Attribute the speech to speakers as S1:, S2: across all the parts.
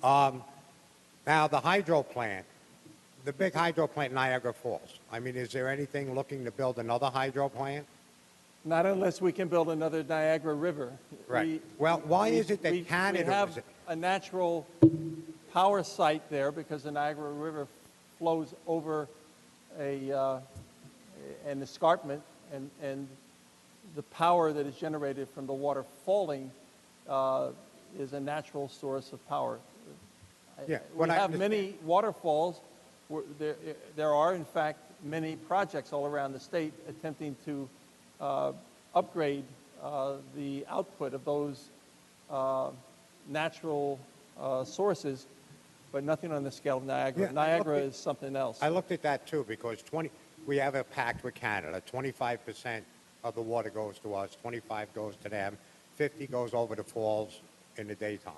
S1: Now, the hydro plant, the big hydro plant in Niagara Falls, I mean, is there anything looking to build another hydro plant?
S2: Not unless we can build another Niagara River.
S1: Right. Well, why is it that
S2: we
S1: Canada
S2: have a natural power site there because the Niagara River flows over an escarpment, and the power that is generated from the water falling is a natural source of power.
S1: Yeah,
S2: we have many waterfalls. There are, in fact, many projects all around the state attempting to upgrade the output of those natural sources, but nothing on the scale of Niagara.
S1: Yeah,
S2: Niagara is something else.
S1: I looked at that too because we have a pact with Canada. 25% of the water goes to us, 25 goes to them, 50 goes over the falls in the daytime.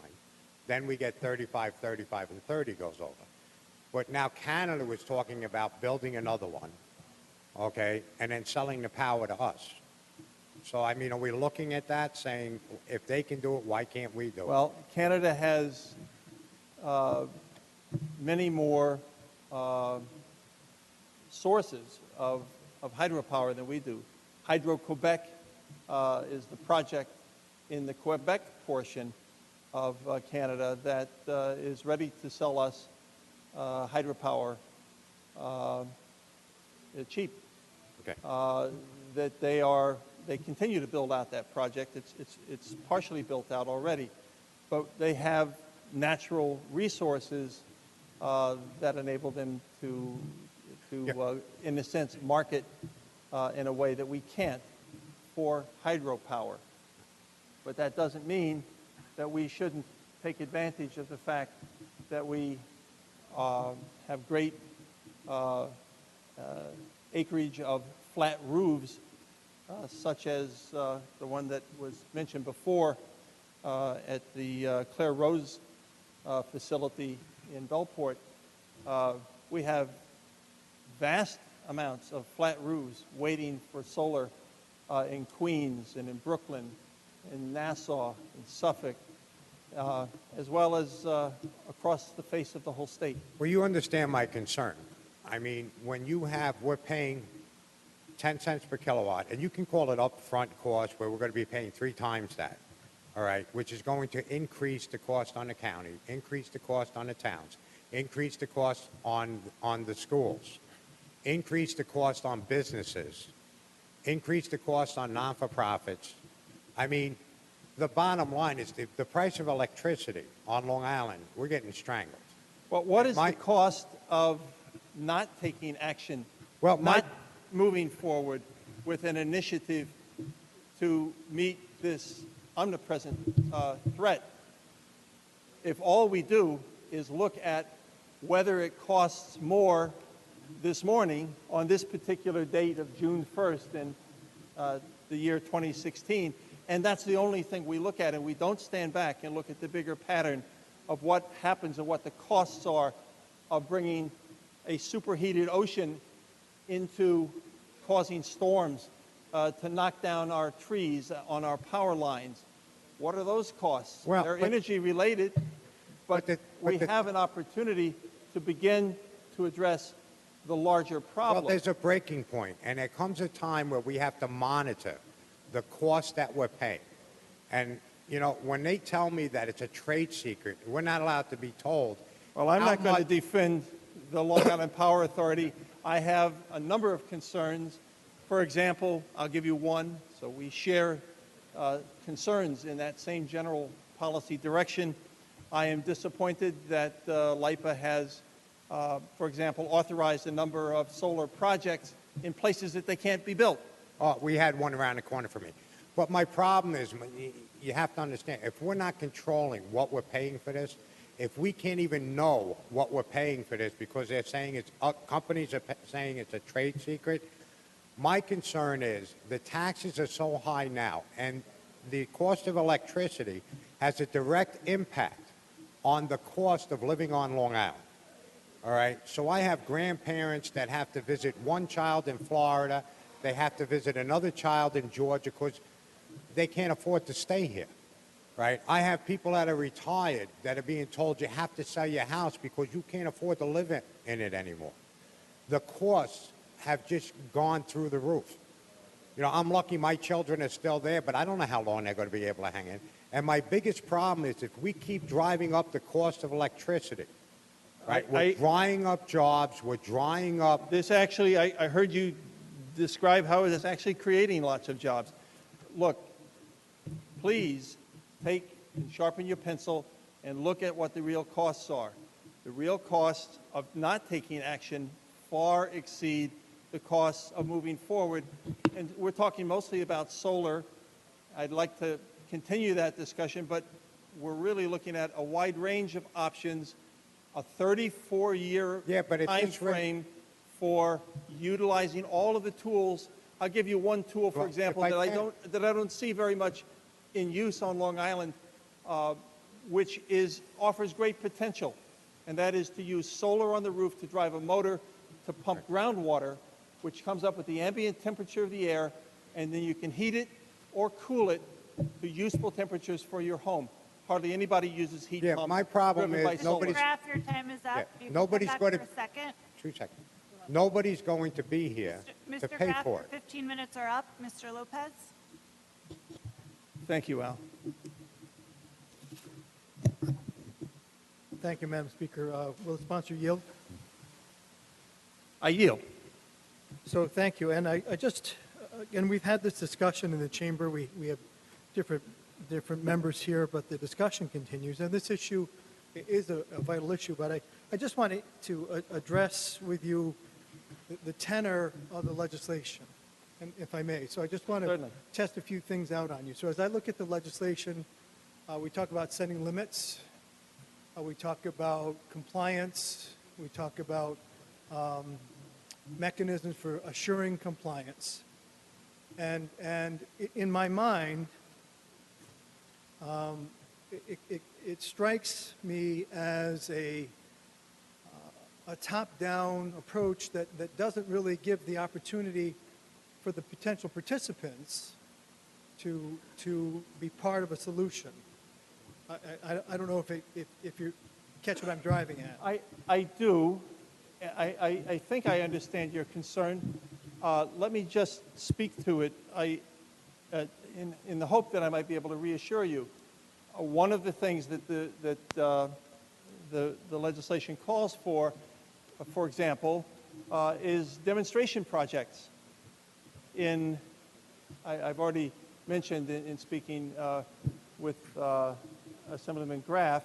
S1: Then we get 35, 35, and 30 goes over. But now Canada was talking about building another one, okay, and then selling the power to us. So, I mean, are we looking at that, saying, if they can do it, why can't we do it?
S2: Well, Canada has many more sources of hydropower than we do. Hydro-Quebec is the project in the Quebec portion of Canada that is ready to sell us hydropower cheap.
S1: Okay.
S2: That they continue to build out that project. It's partially built out already, but they have natural resources that enable them to in a sense, market in a way that we can't for hydropower. But that doesn't mean that we shouldn't take advantage of the fact that we have great acreage of flat roofs, such as the one that was mentioned before at the Claire Rose facility in Bellport. We have vast amounts of flat roofs waiting for solar in Queens and in Brooklyn, in Nassau, in Suffolk, as well as across the face of the whole state.
S1: Well, you understand my concern. I mean, when we're paying 10 cents per kilowatt, and you can call it upfront cost where we're going to be paying 3 times that, all right, which is going to increase the cost on the county, increase the cost on the towns, increase the cost on the schools, increase the cost on businesses, increase the cost on non-for-profits. I mean, the bottom line is the price of electricity on Long Island, we're getting strangled.
S2: Well, what is the cost of not taking action,
S1: well,
S2: not moving forward with an initiative to meet this omnipresent threat? If all we do is look at whether it costs more this morning on this particular date of June 1st in the year 2016, and that's the only thing we look at, and we don't stand back and look at the bigger pattern of what happens and what the costs are of bringing a superheated ocean into causing storms to knock down our trees on our power lines. What are those costs?
S1: Well,
S2: they're energy related, but we have an opportunity to begin to address the larger problem.
S1: Well, there's a breaking point, and there comes a time where we have to monitor the cost that we're paying. And, you know, when they tell me that it's a trade secret, we're not allowed to be told.
S2: Well, I'm not going to defend the Long Island Power Authority. I have a number of concerns. For example, I'll give you one. So we share concerns in that same general policy direction. I am disappointed that LIPA has, for example, authorized a number of solar projects in places that they can't be built.
S1: Oh, we had one around the corner for me. But my problem is, you have to understand, if we're not controlling what we're paying for this, if we can't even know what we're paying for this because they're saying it's, companies are saying it's a trade secret, my concern is the taxes are so high now, and the cost of electricity has a direct impact on the cost of living on Long Island. All right, so I have grandparents that have to visit one child in Florida, they have to visit another child in Georgia because they can't afford to stay here, right? I have people that are retired that are being told you have to sell your house because you can't afford to live in it anymore. The costs have just gone through the roof. You know, I'm lucky my children are still there, but I don't know how long they're going to be able to hang in. And my biggest problem is if we keep driving up the cost of electricity, right? We're drying up jobs. We're drying up.
S2: This actually, I heard you describe how it is actually creating lots of jobs. Look, please take and sharpen your pencil and look at what the real costs are. The real costs of not taking action far exceed the costs of moving forward. And we're talking mostly about solar. I'd like to continue that discussion, but we're really looking at a wide range of options, a 34-year time frame for utilizing all of the tools. I'll give you one tool, for example, that I don't see very much in use on Long Island, which offers great potential, and that is to use solar on the roof to drive a motor to pump groundwater, which comes up with the ambient temperature of the air, and then you can heat it or cool it to useful temperatures for your home. Hardly anybody uses heat pumps.
S1: My problem is
S3: Mr. Graff, your time is up. You can
S1: nobody's
S3: come back
S1: going to.
S3: for a second.
S1: 2 seconds. Nobody's going to be here to
S3: Mr.
S1: pay
S3: Graff,
S1: for
S3: your
S1: it.
S3: 15 minutes are up. Mr. Lopez?
S2: Thank you, Al.
S4: Thank you, Madam Speaker. Will the sponsor yield?
S2: I yield.
S4: So thank you. And I just, again, we've had this discussion in the chamber. We have different members here, but the discussion continues. And this issue is a vital issue, but I just wanted to address with you the tenor of the legislation, and if I may. So I just want to test a few things out on you. So as I look at the legislation, we talk about setting limits. We talk about compliance. We talk about mechanisms for assuring compliance. And in my mind, it strikes me as a top-down approach that doesn't really give the opportunity for the potential participants to be part of a solution. I don't know if you catch what I'm driving at.
S2: I do. I think I understand your concern. Let me just speak to it in the hope that I might be able to reassure you. One of the things that the legislation calls for example, is demonstration projects. I've already mentioned in speaking with Assemblyman Graff,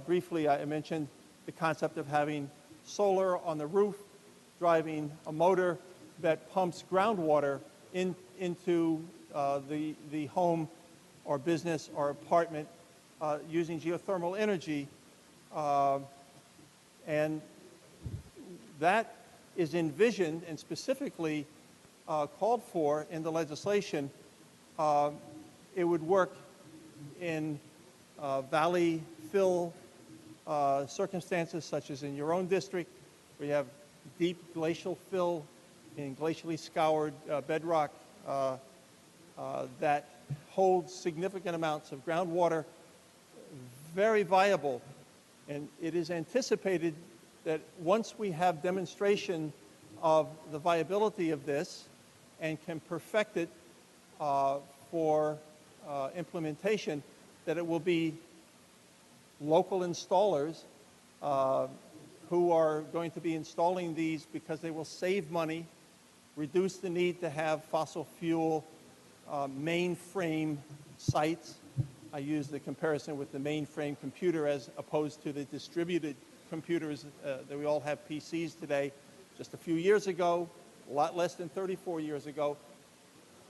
S2: briefly I mentioned the concept of having solar on the roof, driving a motor that pumps groundwater into the home or business or apartment using geothermal energy. And that is envisioned and specifically called for in the legislation. It would work in valley fill circumstances, such as in your own district, where you have deep glacial fill in glacially scoured bedrock that holds significant amounts of groundwater. Very viable, and it is anticipated that once we have demonstration of the viability of this and can perfect it for implementation, that it will be local installers who are going to be installing these because they will save money, reduce the need to have fossil fuel mainframe sites. I use the comparison with the mainframe computer as opposed to the distributed computers that we all have PCs today. Just a few years ago, a lot less than 34 years ago,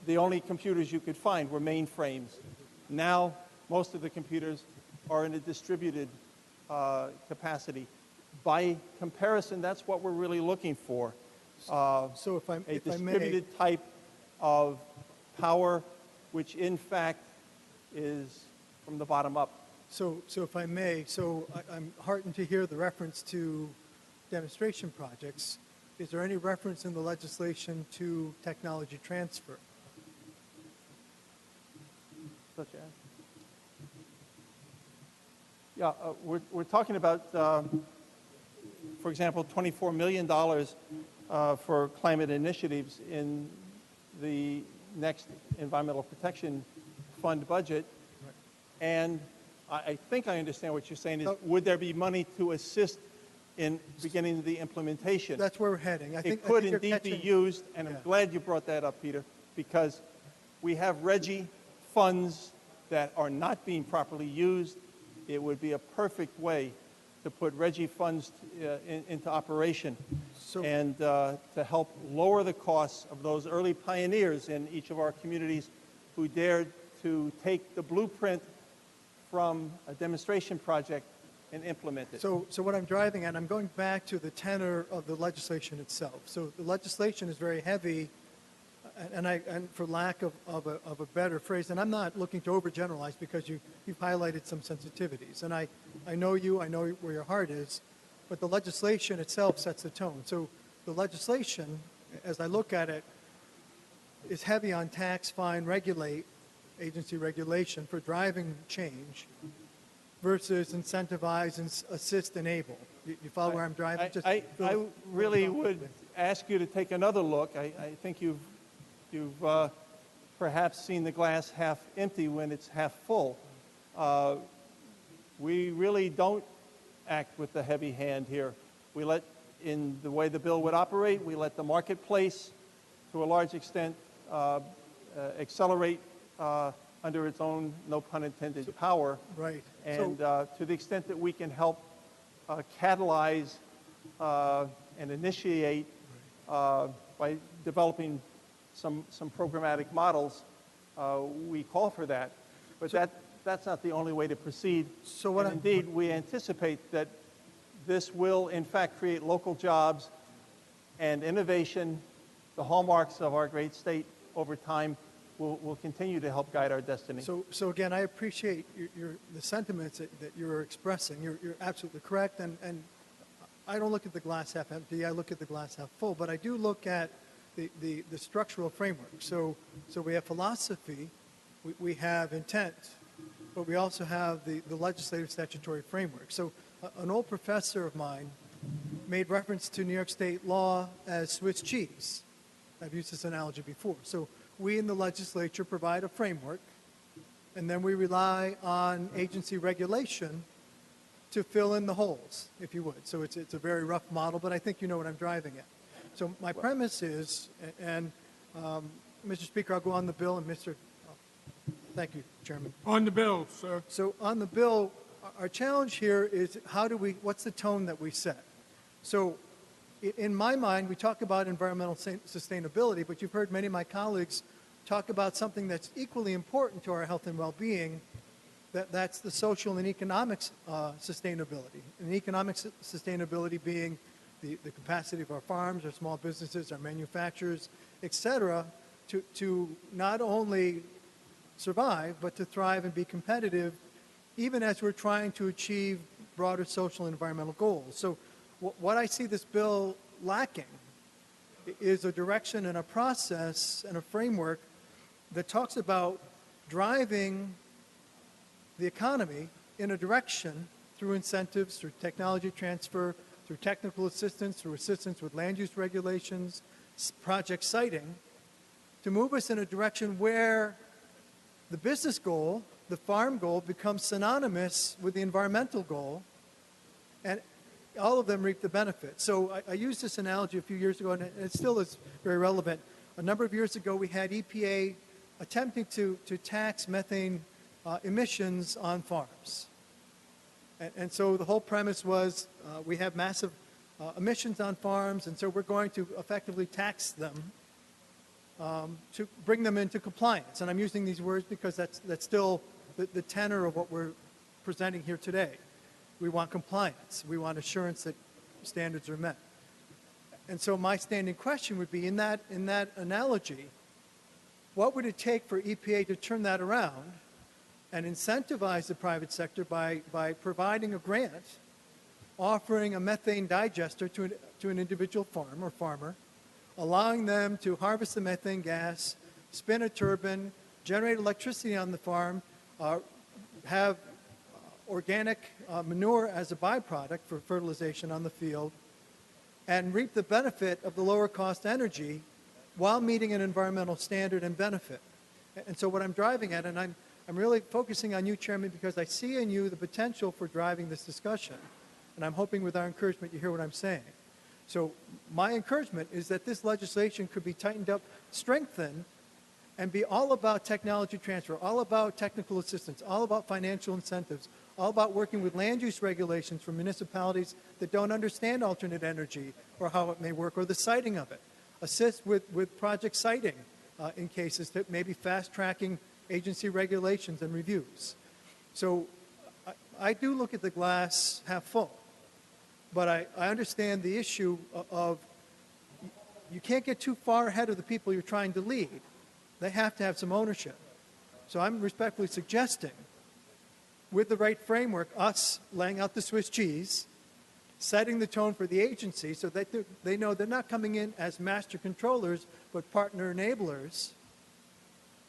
S2: the only computers you could find were mainframes. Now, most of the computers are in a distributed capacity. By comparison, that's what we're really looking for.
S4: So if I may,
S2: distributed type of power, which in fact is from the bottom up.
S4: So if I may, I'm heartened to hear the reference to demonstration projects. Is there any reference in the legislation to technology transfer?
S2: Such as? Yeah, we're talking about, for example, $24 million for climate initiatives in the next Environmental Protection Fund budget. And I think I understand what you're saying is, would there be money to assist in beginning the implementation?
S4: That's where we're heading.
S2: It could
S4: you're
S2: indeed be
S4: catching-
S2: used, and I'm
S4: Yeah.
S2: glad you brought that up, Peter, because we have RGGI funds that are not being properly used. It would be a perfect way to put RGGI funds into operation
S4: So-
S2: and to help lower the costs of those early pioneers in each of our communities who dared to take the blueprint from a demonstration project and implement it.
S4: So what I'm driving at, I'm going back to the tenor of the legislation itself. So the legislation is very heavy, and for lack of a better phrase, and I'm not looking to overgeneralize because you've highlighted some sensitivities, and I know you, I know where your heart is, but the legislation itself sets the tone. So the legislation, as I look at it, is heavy on tax, fine, regulate, agency regulation for driving change versus incentivize and assist, enable. You follow where I'm driving? Just
S2: I
S4: build-
S2: really
S4: build on
S2: would
S4: it.
S2: ask you to take another look. I think you've perhaps seen the glass half empty when it's half full. We really don't act with the heavy hand here. We let, in the way the bill would operate, we let the marketplace, to a large extent, accelerate under its own, no pun intended, power.
S4: Right.
S2: And to the extent that we can help catalyze and initiate by developing some programmatic models, we call for that. But that's not the only way to proceed.
S4: So what
S2: And indeed, we anticipate that this will, in fact, create local jobs and innovation, the hallmarks of our great state over time. Will continue to help guide our destiny.
S4: So again, I appreciate the sentiments that you're expressing. You're absolutely correct, and I don't look at the glass half empty. I look at the glass half full. But I do look at the structural framework. So we have philosophy, we have intent, but we also have the legislative statutory framework. So an old professor of mine made reference to New York State law as Swiss cheese. I've used this analogy before. So we in the legislature provide a framework, and then we rely on agency regulation to fill in the holes, if you would. So it's a very rough model, but I think you know what I'm driving at. So my premise is, and Mr. Speaker, I'll go on the bill, and thank you, Chairman.
S5: On the bill, sir.
S4: So on the bill, our challenge here is what's the tone that we set? So in my mind, we talk about environmental sustainability, but you've heard many of my colleagues talk about something that's equally important to our health and well-being, that's the social and economic sustainability. And economic sustainability being the capacity of our farms, our small businesses, our manufacturers, et cetera, to not only survive, but to thrive and be competitive, even as we're trying to achieve broader social and environmental goals. So what I see this bill lacking is a direction and a process and a framework that talks about driving the economy in a direction through incentives, through technology transfer, through technical assistance, through assistance with land use regulations, project siting, to move us in a direction where the business goal, the farm goal, becomes synonymous with the environmental goal, and all of them reap the benefit. So I used this analogy a few years ago, and it still is very relevant. A number of years ago, we had EPA attempting to tax methane emissions on farms. And so the whole premise was we have massive emissions on farms, and so we're going to effectively tax them to bring them into compliance. And I'm using these words because that's still the tenor of what we're presenting here today. We want compliance. We want assurance that standards are met. And so my standing question would be, in that analogy, what would it take for EPA to turn that around and incentivize the private sector by providing a grant, offering a methane digester to an individual farm or farmer, allowing them to harvest the methane gas, spin a turbine, generate electricity on the farm, have organic manure as a byproduct for fertilization on the field and reap the benefit of the lower cost energy while meeting an environmental standard and benefit. And so what I'm driving at, and I'm really focusing on you, Chairman, because I see in you the potential for driving this discussion. And I'm hoping with our encouragement you hear what I'm saying. So my encouragement is that this legislation could be tightened up, strengthened, and be all about technology transfer, all about technical assistance, all about financial incentives, all about working with land use regulations for municipalities that don't understand alternate energy or how it may work, or the siting of it. Assist with project siting in cases that may be fast-tracking agency regulations and reviews. So I do look at the glass half full, but I understand the issue of you can't get too far ahead of the people you're trying to lead. They have to have some ownership. So I'm respectfully suggesting, with the right framework, us laying out the Swiss cheese, setting the tone for the agency so that they know they're not coming in as master controllers, but partner enablers.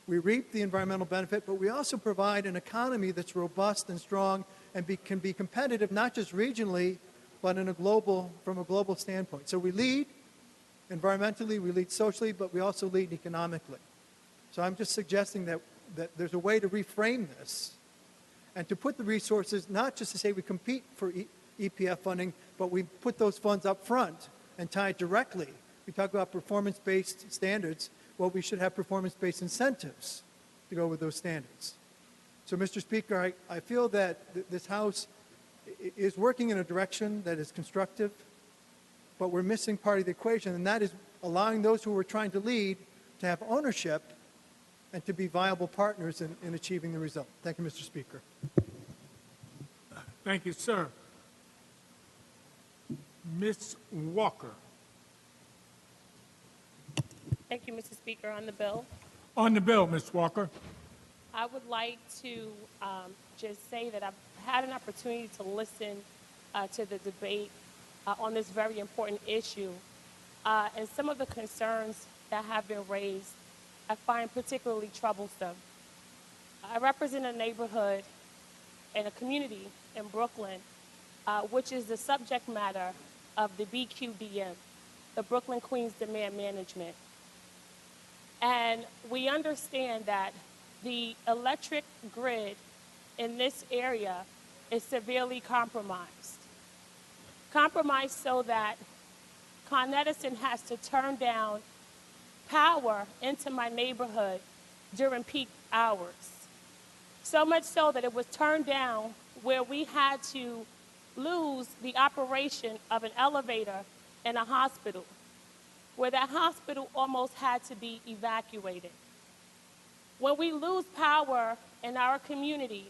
S4: We reap the environmental benefit, but we also provide an economy that's robust and strong and can be competitive, not just regionally, but from a global standpoint. So we lead environmentally, we lead socially, but we also lead economically. So I'm just suggesting that there's a way to reframe this and to put the resources, not just to say we compete for EPF funding, but we put those funds up front and tie it directly. We talk about performance-based standards. Well, we should have performance-based incentives to go with those standards. So, Mr. Speaker, I feel that this House is working in a direction that is constructive, but we're missing part of the equation, and that is allowing those who we're trying to lead to have ownership and to be viable partners in achieving the result. Thank you, Mr. Speaker.
S5: Thank you, sir. Ms. Walker.
S6: Thank you, Mr. Speaker. On the bill,
S5: On the bill, Ms. Walker.
S6: I would like to just say that I've had an opportunity to listen to the debate on this very important issue, and some of the concerns that have been raised I find particularly troublesome. I represent a neighborhood and a community in Brooklyn, which is the subject matter of the BQDM, the Brooklyn Queens Demand Management. And we understand that the electric grid in this area is severely compromised. Compromised so that Con Edison has to turn down power into my neighborhood during peak hours. So much so that it was turned down where we had to lose the operation of an elevator in a hospital, where that hospital almost had to be evacuated. When we lose power in our community,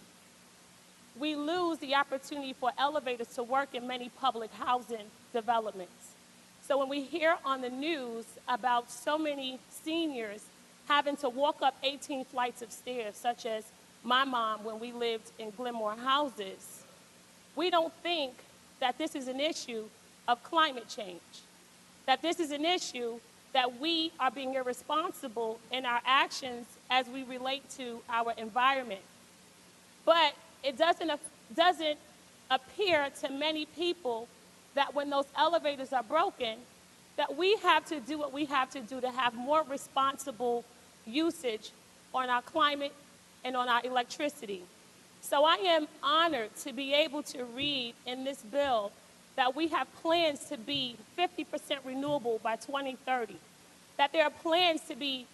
S6: we lose the opportunity for elevators to work in many public housing developments. So when we hear on the news about so many seniors having to walk up 18 flights of stairs, such as my mom when we lived in Glenmore houses, we don't think that this is an issue of climate change, that this is an issue that we are being irresponsible in our actions as we relate to our environment. But it doesn't appear to many people that when those elevators are broken, that we have to do what we have to do to have more responsible usage on our climate and on our electricity. So I am honored to be able to read in this bill that we have plans to be 50% renewable by 2030, that there are plans to be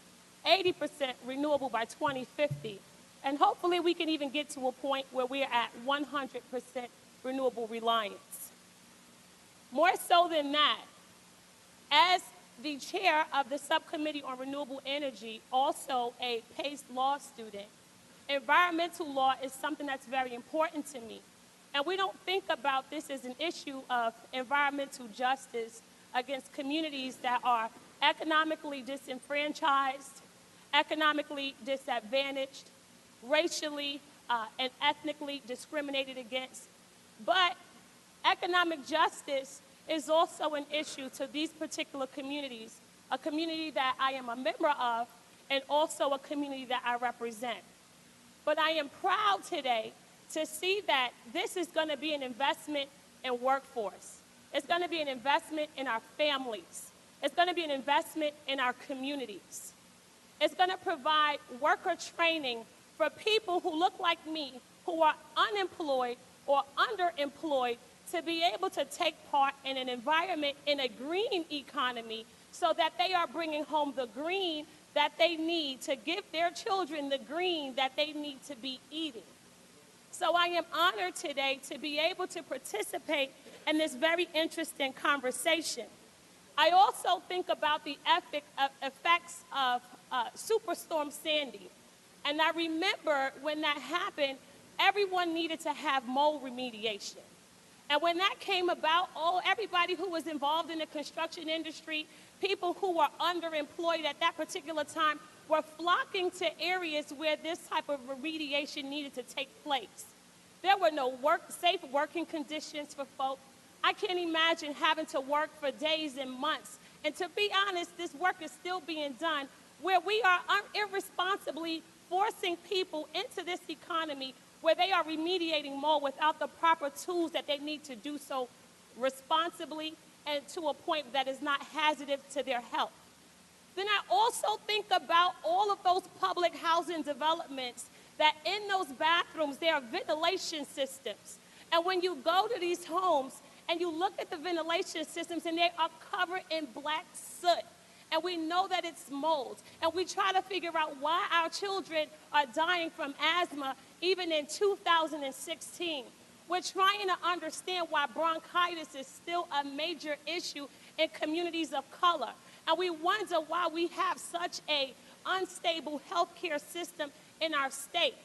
S6: 80% renewable by 2050, and hopefully we can even get to a point where we are at 100% renewable reliance. More so than that, as the chair of the Subcommittee on Renewable Energy, also a Pace Law student, environmental law is something that's very important to me. And we don't think about this as an issue of environmental justice against communities that are economically disenfranchised, economically disadvantaged, racially and ethnically discriminated against. But economic justice is also an issue to these particular communities, a community that I am a member of and also a community that I represent. But I am proud today to see that this is going to be an investment in workforce. It's going to be an investment in our families. It's going to be an investment in our communities. It's going to provide worker training for people who look like me, who are unemployed or underemployed, to be able to take part in an environment in a green economy so that they are bringing home the green that they need to give their children the green that they need to be eating. So I am honored today to be able to participate in this very interesting conversation. I also think about the effects of Superstorm Sandy. And I remember when that happened, everyone needed to have mold remediation. And when that came about, everybody who was involved in the construction industry, people who were underemployed at that particular time, were flocking to areas where this type of remediation needed to take place. There were no safe working conditions for folk. I can't imagine having to work for days and months. And to be honest, this work is still being done where we are irresponsibly forcing people into this economy where they are remediating mold without the proper tools that they need to do so responsibly and to a point that is not hazardous to their health. Then I also think about all of those public housing developments that in those bathrooms, there are ventilation systems. And when you go to these homes and you look at the ventilation systems and they are covered in black soot, and we know that it's mold, and we try to figure out why our children are dying from asthma even in 2016. We're trying to understand why bronchitis is still a major issue in communities of color. And we wonder why we have such an unstable healthcare system in our state.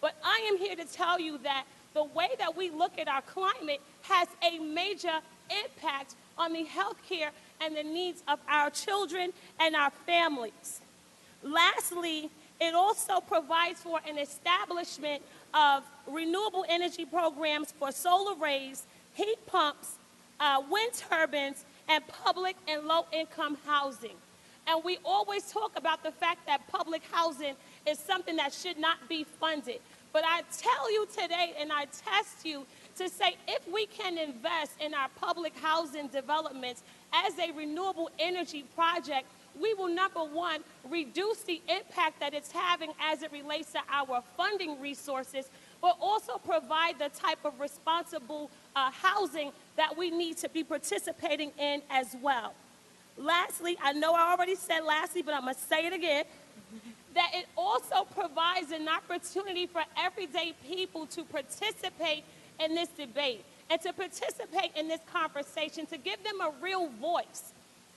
S6: But I am here to tell you that the way that we look at our climate has a major impact on the healthcare and the needs of our children and our families. Lastly, it also provides for an establishment of renewable energy programs for solar arrays, heat pumps, wind turbines, and public and low-income housing. And we always talk about the fact that public housing is something that should not be funded. But I tell you today, and I test you to say, if we can invest in our public housing developments as a renewable energy project, we will, number one, reduce the impact that it's having as it relates to our funding resources, but also provide the type of responsible housing that we need to be participating in as well. Lastly, I know I already said lastly, but I'm going to say it again, that it also provides an opportunity for everyday people to participate in this debate and to participate in this conversation, to give them a real voice.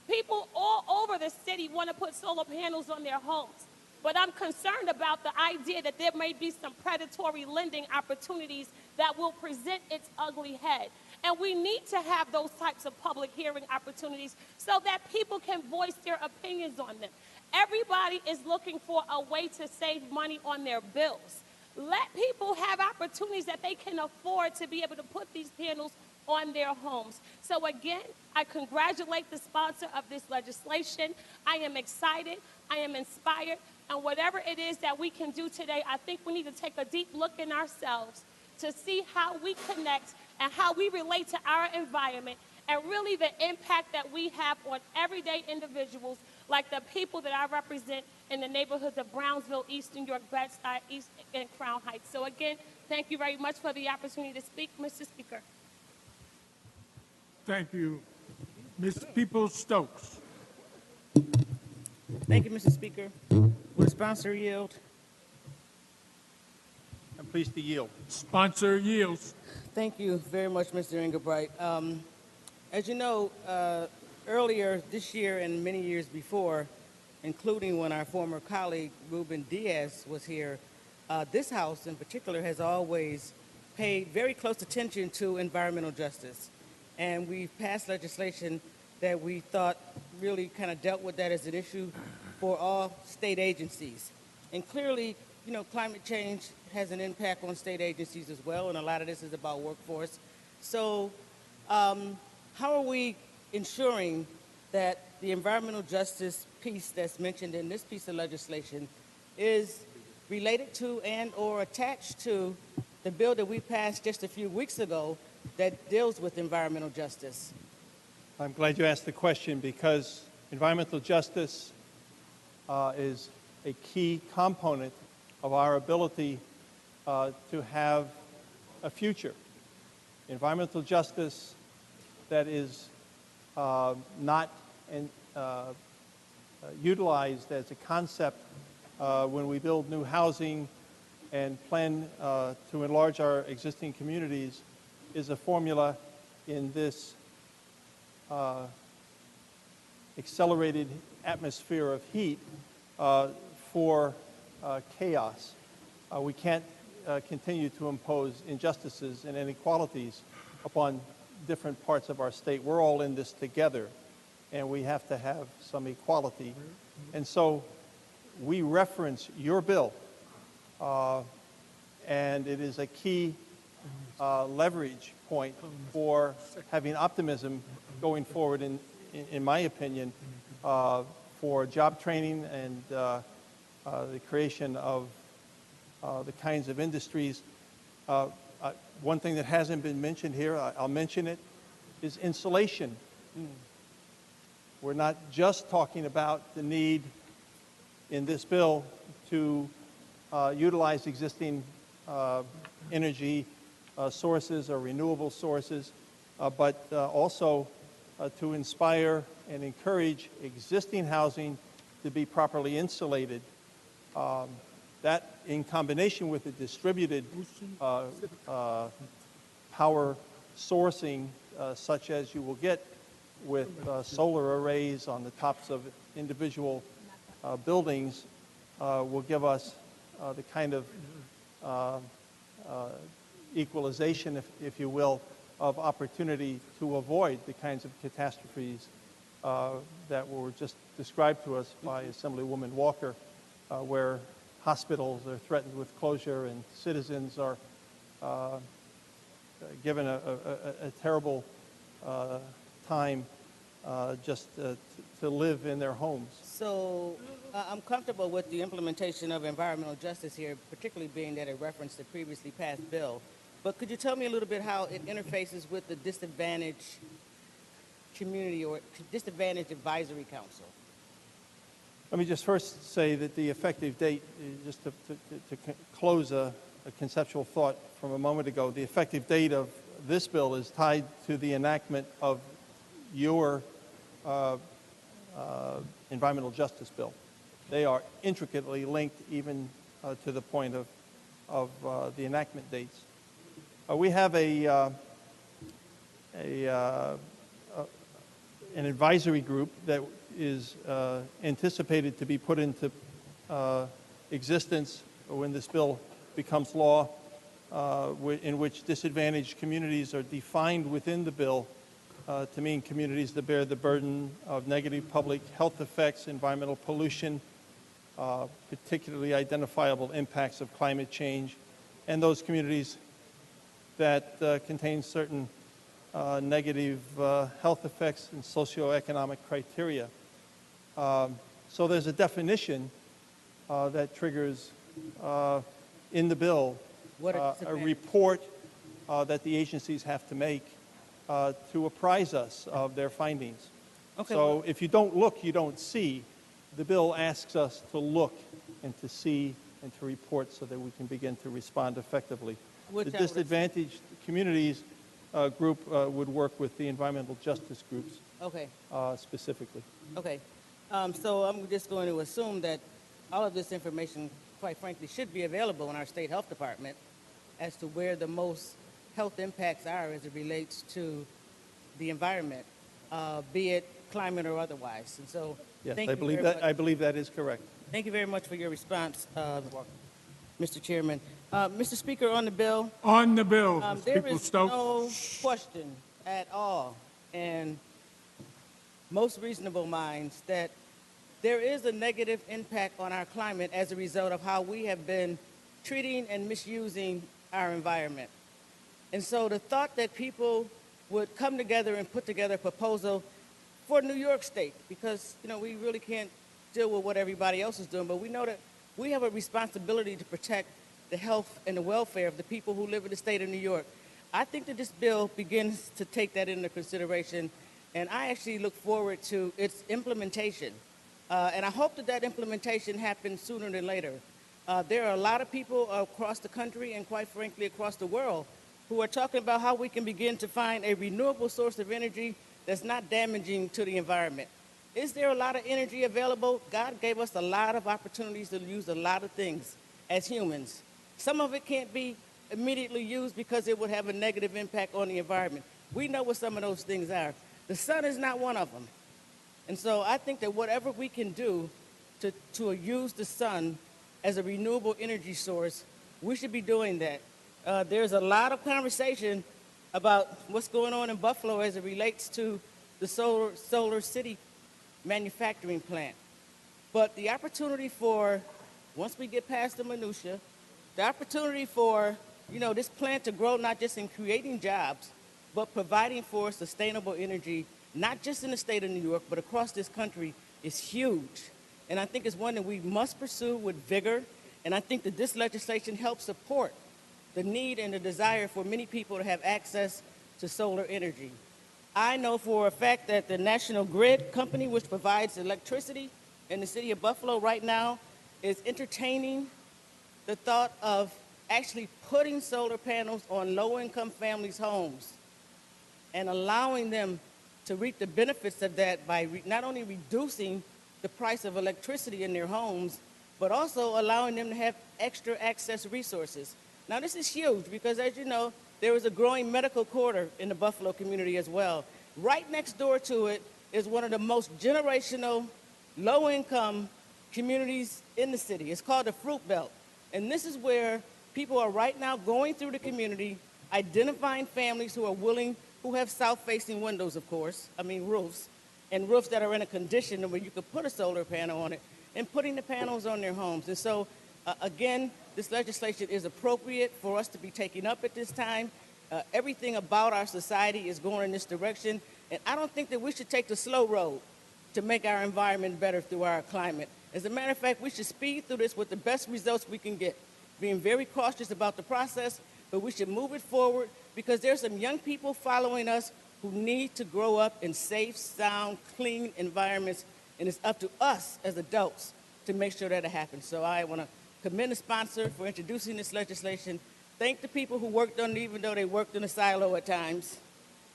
S6: People all over the city want to put solar panels on their homes, but I'm concerned about the idea that there may be some predatory lending opportunities that will present its ugly head. And we need to have those types of public hearing opportunities so that people can voice their opinions on them. Everybody is looking for a way to save money on their bills. Let people have opportunities that they can afford to be able to put these panels on their homes. So again, I congratulate the sponsor of this legislation. I am excited, I am inspired, and whatever it is that we can do today, I think we need to take a deep look in ourselves to see how we connect and how we relate to our environment and really the impact that we have on everyday individuals like the people that I represent in the neighborhoods of Brownsville, East New York, Bed-Stuy, East and Crown Heights. So again, thank you very much for the opportunity to speak, Mr. Speaker.
S5: Thank you. Ms. Peoples-Stokes.
S7: Thank you, Mr. Speaker. Will the sponsor yield?
S2: I'm pleased to yield.
S5: Sponsor yields.
S7: Thank you very much, Mr. Engelbright. As you know, earlier this year and many years before, including when our former colleague Ruben Diaz was here, this House in particular has always paid very close attention to environmental justice. And we've passed legislation that we thought really kind of dealt with that as an issue for all state agencies. And clearly, you know, climate change has an impact on state agencies as well, and a lot of this is about workforce. So how are we ensuring that the environmental justice piece that's mentioned in this piece of legislation is related to and or attached to the bill that we passed just a few weeks ago that deals with environmental justice?
S2: I'm glad you asked the question because environmental justice is a key component of our ability to have a future. Environmental justice that is not utilized as a concept when we build new housing and plan to enlarge our existing communities is a formula in this accelerated atmosphere of heat for chaos. We can't continue to impose injustices and inequalities upon different parts of our state. We're all in this together, and we have to have some equality. And so we reference your bill, and it is a key leverage point for having optimism going forward, in my opinion, for job training and the creation of the kinds of industries. One thing that hasn't been mentioned here, I'll mention it, is insulation. We're not just talking about the need in this bill to utilize existing energy sources or renewable sources, but also to inspire and encourage existing housing to be properly insulated. That, in combination with the distributed power sourcing, such as you will get with solar arrays on the tops of individual buildings, will give us the kind of equalization, if you will, of opportunity to avoid the kinds of catastrophes that were just described to us by Assemblywoman Walker, where hospitals are threatened with closure and citizens are given a terrible time just to live in their homes.
S7: So I'm comfortable with the implementation of environmental justice here, particularly being that it referenced the previously passed bill. But could you tell me a little bit how it interfaces with the disadvantaged community or disadvantaged advisory council?
S2: Let me just first say that the effective date, just to close a conceptual thought from a moment ago, the effective date of this bill is tied to the enactment of your environmental justice bill. They are intricately linked even to the point of the enactment dates. We have an advisory group that is anticipated to be put into existence when this bill becomes law, in which disadvantaged communities are defined within the bill to mean communities that bear the burden of negative public health effects, environmental pollution, particularly identifiable impacts of climate change, and those communities that contain certain negative health effects and socioeconomic criteria. So there's a definition that triggers in the bill a report that the agencies have to make to apprise us of their findings. Okay, so if you don't look, you don't see. The bill asks us to look and to see and to report so that we can begin to respond effectively. The disadvantaged communities group would work with the environmental justice groups specifically.
S7: Okay. So I'm just going to assume that all of this information, quite frankly, should be available in our state health department as to where the most health impacts are as it relates to the environment, be it climate or otherwise. And so,
S2: yes, I believe that is correct.
S7: Thank you very much for your response, Mr. Chairman. Mr. Speaker, on the bill.
S5: On the bill,
S7: There is no question at all, in most reasonable minds, that there is a negative impact on our climate as a result of how we have been treating and misusing our environment. And so the thought that people would come together and put together a proposal for New York State, because, you know, we really can't deal with what everybody else is doing, but we know that we have a responsibility to protect the health and the welfare of the people who live in the state of New York. I think that this bill begins to take that into consideration, and I actually look forward to its implementation. And I hope that that implementation happens sooner than later. There are a lot of people across the country and quite frankly across the world who are talking about how we can begin to find a renewable source of energy that's not damaging to the environment. Is there a lot of energy available? God gave us a lot of opportunities to use a lot of things as humans. Some of it can't be immediately used because it would have a negative impact on the environment. We know what some of those things are. The sun is not one of them. And so I think that whatever we can do to use the sun as a renewable energy source, we should be doing that. There's a lot of conversation about what's going on in Buffalo as it relates to the solar city manufacturing plant. But the opportunity for, once we get past the minutia, the opportunity for, this plant to grow not just in creating jobs, but providing for sustainable energy, not just in the state of New York, but across this country, is huge. And I think it's one that we must pursue with vigor. And I think that this legislation helps support the need and the desire for many people to have access to solar energy. I know for a fact that the National Grid company, which provides electricity in the city of Buffalo right now, is entertaining the thought of actually putting solar panels on low-income families' homes and allowing them to reap the benefits of that by not only reducing the price of electricity in their homes, but also allowing them to have extra access resources. Now, this is huge because, as you know, there is a growing medical corridor in the Buffalo community as well. Right next door to it is one of the most generational, low-income communities in the city. It's called the Fruit Belt. And this is where people are right now going through the community, identifying families who are willing, who have south-facing windows, of course, roofs, and roofs that are in a condition where you could put a solar panel on it, and putting the panels on their homes. And so, again, this legislation is appropriate for us to be taking up at this time. Everything about our society is going in this direction, and I don't think that we should take the slow road to make our environment better through our climate. As a matter of fact, we should speed through this with the best results we can get, being very cautious about the process, but we should move it forward because there's some young people following us who need to grow up in safe, sound, clean environments, and it's up to us as adults to make sure that it happens. So I want to commend the sponsor for introducing this legislation. Thank the people who worked on it, even though they worked in a silo at times.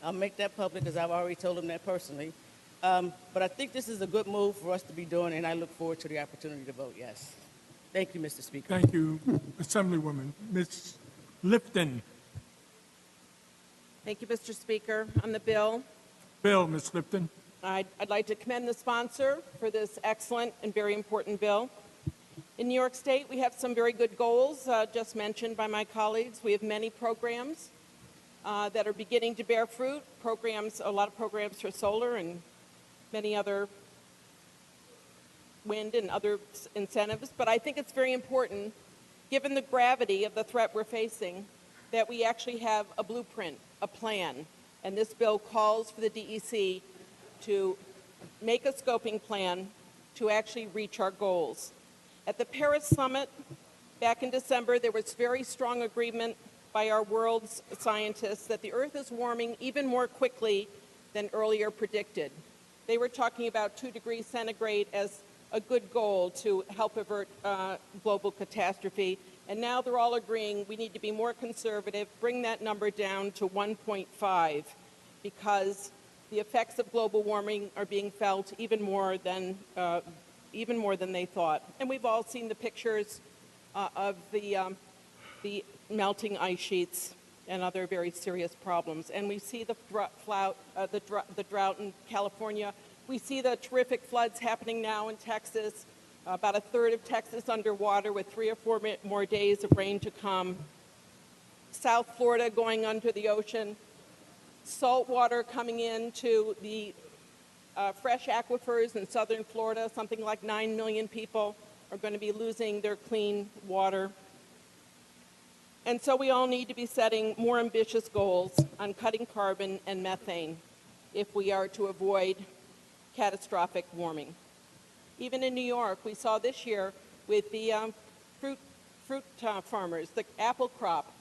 S7: I'll make that public because I've already told them that personally. But I think this is a good move for us to be doing, and I look forward to the opportunity to vote yes. Thank you, Mr. Speaker.
S5: Thank you, Assemblywoman. Ms. Lifton.
S8: Thank you, Mr. Speaker. On the bill,
S5: Ms. Lifton.
S8: I'd like to commend the sponsor for this excellent and very important bill. In New York State, we have some very good goals, just mentioned by my colleagues. We have many programs that are beginning to bear fruit, a lot of programs for solar and many other wind and other incentives. But I think it's very important, given the gravity of the threat we're facing, that we actually have a blueprint, a plan. And this bill calls for the DEC to make a scoping plan to actually reach our goals. At the Paris Summit back in December, there was very strong agreement by our world's scientists that the Earth is warming even more quickly than earlier predicted. They were talking about 2 degrees centigrade as a good goal to help avert global catastrophe. And now they're all agreeing we need to be more conservative, bring that number down to 1.5, because the effects of global warming are being felt even more than they thought. And we've all seen the pictures of the melting ice sheets and other very serious problems. And we see the drought in California. We see the terrific floods happening now in Texas. About a third of Texas underwater with 3 or 4 more days of rain to come. South Florida going under the ocean. Salt water coming into the fresh aquifers in southern Florida. Something like 9 million people are going to be losing their clean water. And so we all need to be setting more ambitious goals on cutting carbon and methane if we are to avoid catastrophic warming. Even in New York, we saw this year with the fruit fruit farmers, the apple crop.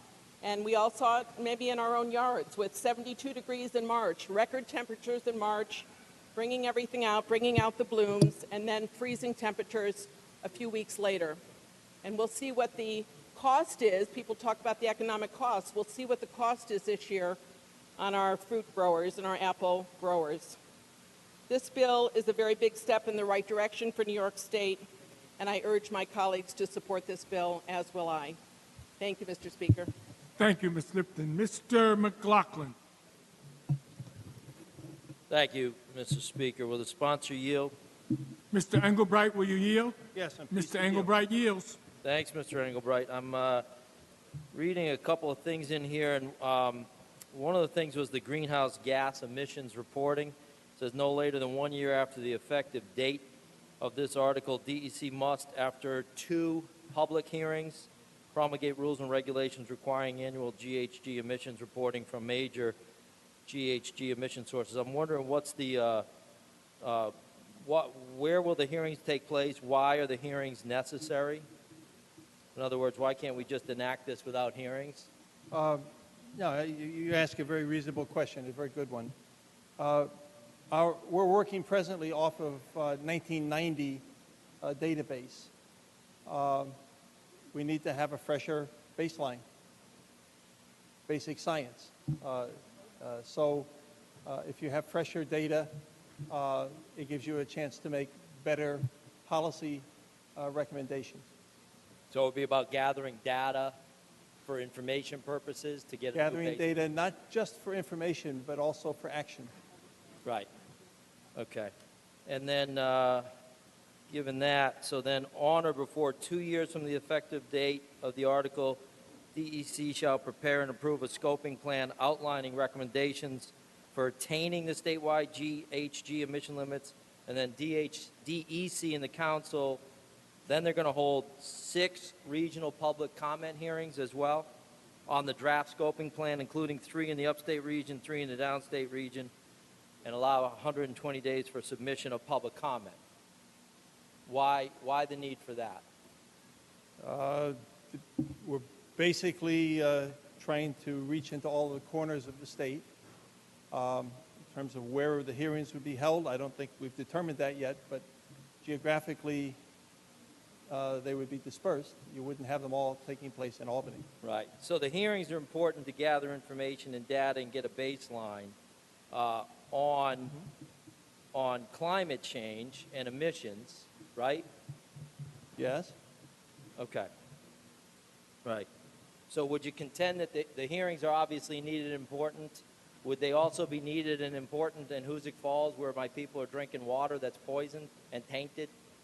S8: And we all saw it maybe in our own yards with 72 degrees in March, record temperatures in March, bringing everything out, bringing out the blooms, and then freezing temperatures a few weeks later. And we'll see what the cost is. People talk about the economic cost. We'll see what the cost is this year on our fruit growers and our apple growers. This bill is a very big step in the right direction for New York State, and I urge my colleagues to support this bill, as will I. Thank you, Mr. Speaker.
S5: Thank you, Ms. Lipton. Mr. McLaughlin.
S9: Thank you, Mr. Speaker. Will the sponsor yield?
S5: Mr. Engelbright, will you yield?
S2: Yes, I'm pleased
S5: Mr.
S2: to yield.
S5: Engelbright yields.
S9: Thanks, Mr. Engelbright. I'm reading a couple of things in here, and one of the things was the greenhouse gas emissions reporting. It says no later than 1 year after the effective date of this article, DEC must, after 2 public hearings, promulgate rules and regulations requiring annual GHG emissions reporting from major GHG emission sources. I'm wondering what's the where will the hearings take place? Why are the hearings necessary? In other words, why can't we just enact this without hearings?
S2: No, you ask a very reasonable question, a very good one. We're working presently off of 1990 database. We need to have a fresher baseline, basic science. So if you have fresher data, it gives you a chance to make better policy recommendations.
S9: So it would be about gathering data for information purposes to get
S2: Gathering data not just for information, but also for action.
S9: Right. Okay. And then, given that, so then on or before 2 years from the effective date of the article, DEC shall prepare and approve a scoping plan outlining recommendations for attaining the statewide GHG emission limits, and then DEC and the council, then they're going to hold 6 regional public comment hearings as well on the draft scoping plan, including 3 in the upstate region, 3 in the downstate region, and allow 120 days for submission of public comment. Why the need for that?
S2: We're basically trying to reach into all the corners of the state. In terms of where the hearings would be held, I don't think we've determined that yet, but geographically they would be dispersed. You wouldn't have them all taking place in Albany.
S9: Right. So the hearings are important to gather information and data and get a baseline on climate change and emissions, right?
S2: Yes?
S9: Okay. Right. So would you contend that the hearings are obviously needed and important? Would they also be needed and important in Hoosick Falls, where my people are drinking water that's poisoned and tainted